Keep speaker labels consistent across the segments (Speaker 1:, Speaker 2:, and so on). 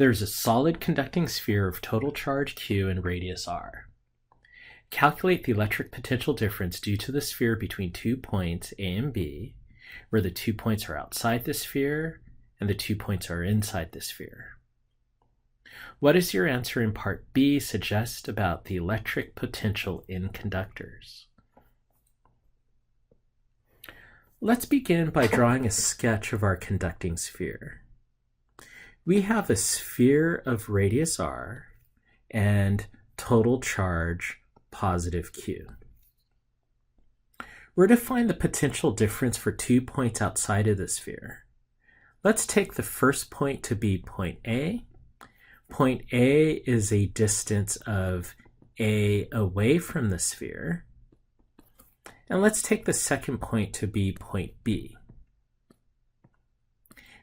Speaker 1: There's a solid conducting sphere of total charge Q and radius r. Calculate the electric potential difference due to the sphere between 2 points A and B, where the 2 points are outside the sphere and the 2 points are inside the sphere. What does your answer in part B suggest about the electric potential in conductors? Let's begin by drawing a sketch of our conducting sphere. We have a sphere of radius r and total charge positive Q. We're to find the potential difference for 2 points outside of the sphere. Let's take the first point to be point A. Point A is a distance of A away from the sphere. And let's take the second point to be point B,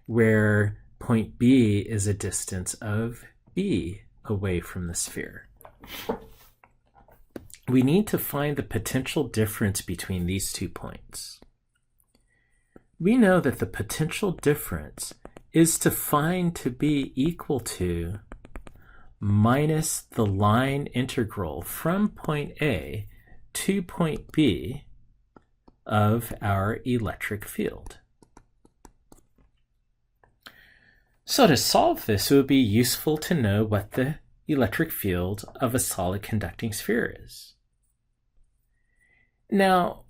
Speaker 1: where point B is a distance of B away from the sphere. We need to find the potential difference between these 2 points. We know that the potential difference is defined to be equal to minus the line integral from point A to point B of our electric field. So to solve this, it would be useful to know what the electric field of a solid conducting sphere is. Now,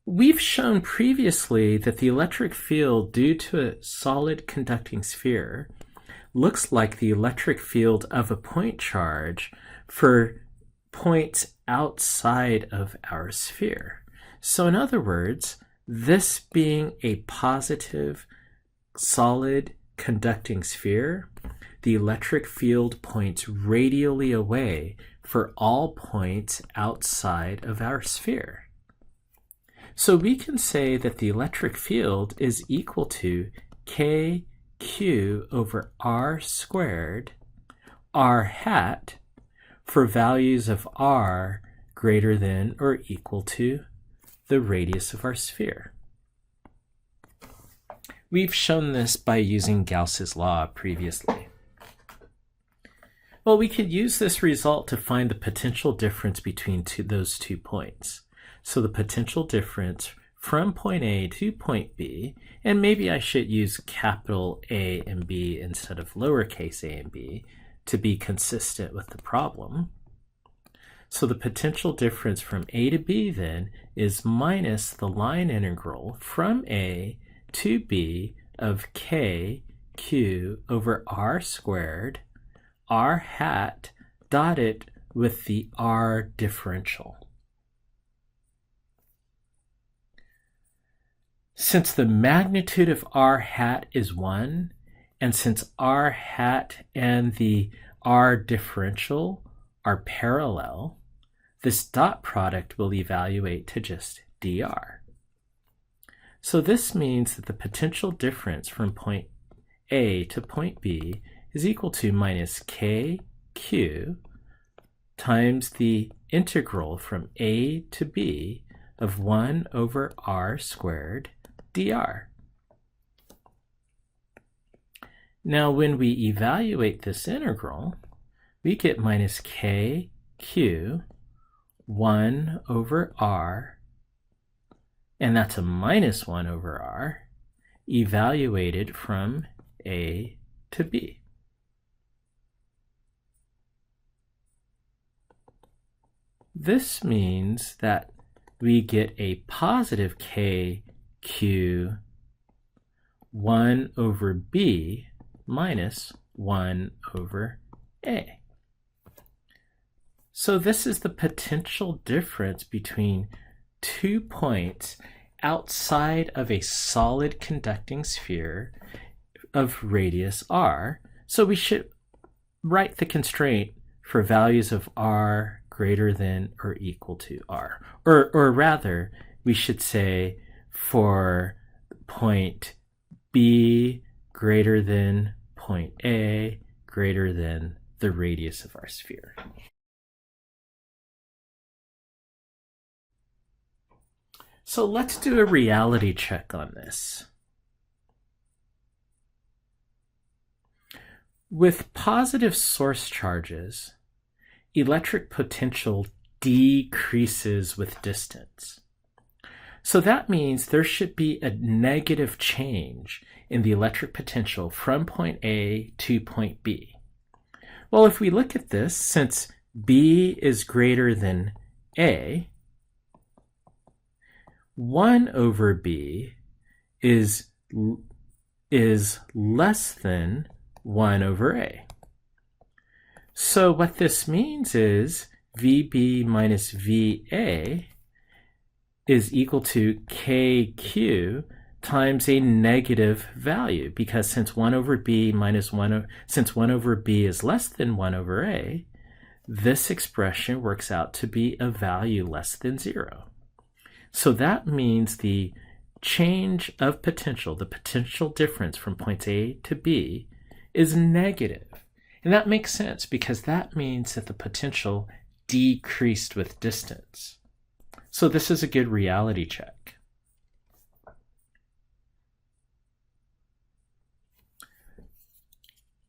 Speaker 1: we've shown previously that the electric field due to a solid conducting sphere looks like the electric field of a point charge for points outside of our sphere. So in other words, this being a positive solid conducting sphere, the electric field points radially away for all points outside of our sphere. So we can say that the electric field is equal to KQ over R squared, R hat, for values of R greater than or equal to the radius of our sphere. We've shown this by using Gauss's law previously. Well, we could use this result to find the potential difference between those 2 points. So the potential difference from point A to point B, and maybe I should use capital A and B instead of lowercase a and b to be consistent with the problem. So the potential difference from A to B then is minus the line integral from A to B of K Q over R squared, R hat dotted with the R differential. Since the magnitude of R hat is 1, and since R hat and the R differential are parallel, this dot product will evaluate to just dr. So this means that the potential difference from point A to point B is equal to minus KQ times the integral from A to B of 1 over R squared dr. Now when we evaluate this integral, we get minus KQ 1 over R, and that's a minus 1 over R, evaluated from A to B. This means that we get a positive KQ 1 over B minus 1 over A. So this is the potential difference between 2 points outside of a solid conducting sphere of radius r. So we should write the constraint for values of r greater than or equal to r. Or rather, we should say for point B greater than point A greater than the radius of our sphere. So let's do a reality check on this. With positive source charges, electric potential decreases with distance. So that means there should be a negative change in the electric potential from point A to point B. Well, if we look at this, since B is greater than A, 1 over B is less than 1 over A. So what this means is VB minus VA is equal to KQ times a negative value, because since 1 over B since 1 over B is less than 1 over A, this expression works out to be a value less than 0. So that means the change of potential, the potential difference from points A to B, is negative. And that makes sense because that means that the potential decreased with distance. So this is a good reality check.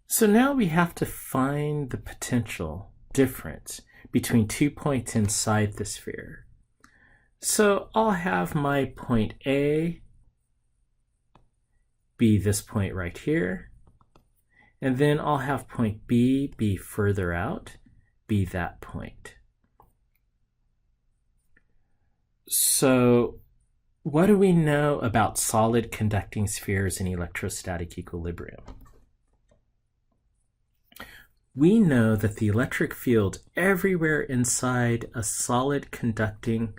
Speaker 1: So now we have to find the potential difference between 2 points inside the sphere. So I'll have my point A be this point right here, and then I'll have point B be further out, be that point. So what do we know about solid conducting spheres in electrostatic equilibrium? We know that the electric field everywhere inside a solid conductor,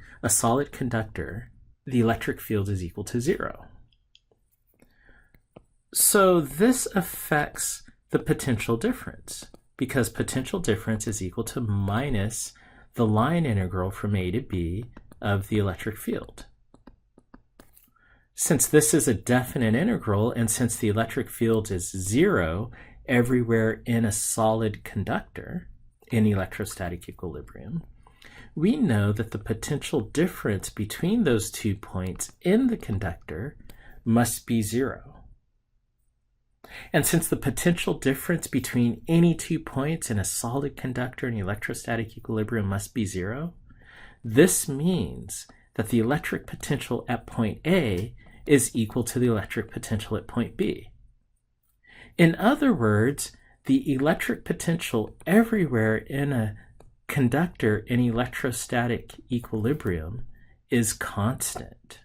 Speaker 1: the electric field is equal to 0. So this affects the potential difference, because potential difference is equal to minus the line integral from A to B of the electric field. Since this is a definite integral, and since the electric field is 0 everywhere in a solid conductor in electrostatic equilibrium, we know that the potential difference between those 2 points in the conductor must be 0. And since the potential difference between any 2 points in a solid conductor in electrostatic equilibrium must be 0, this means that the electric potential at point A is equal to the electric potential at point B. In other words, the electric potential everywhere in a conductor in electrostatic equilibrium is constant.